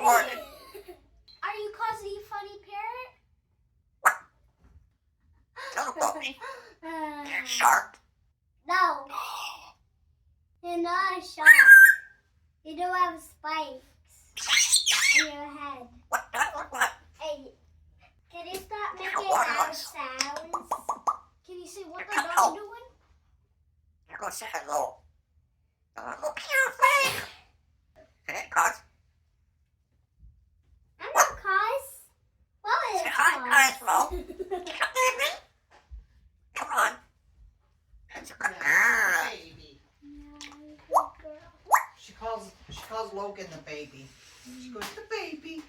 Are you Cosy Funny Parrot? Don't look me. You're sharp. No. You're not a shark. You don't have spikes on your head. What do I look like? Hey, can you stop making You're one of loud us. sounds? Can you see what the You're dog's doing? You're going to say hello. Look your face. Hey, Cos. I'm not Cos. Well, Say it's hi, Cos. Cosmo. Come on. That's a good girl. Baby. She calls Logan the baby. She goes, the baby.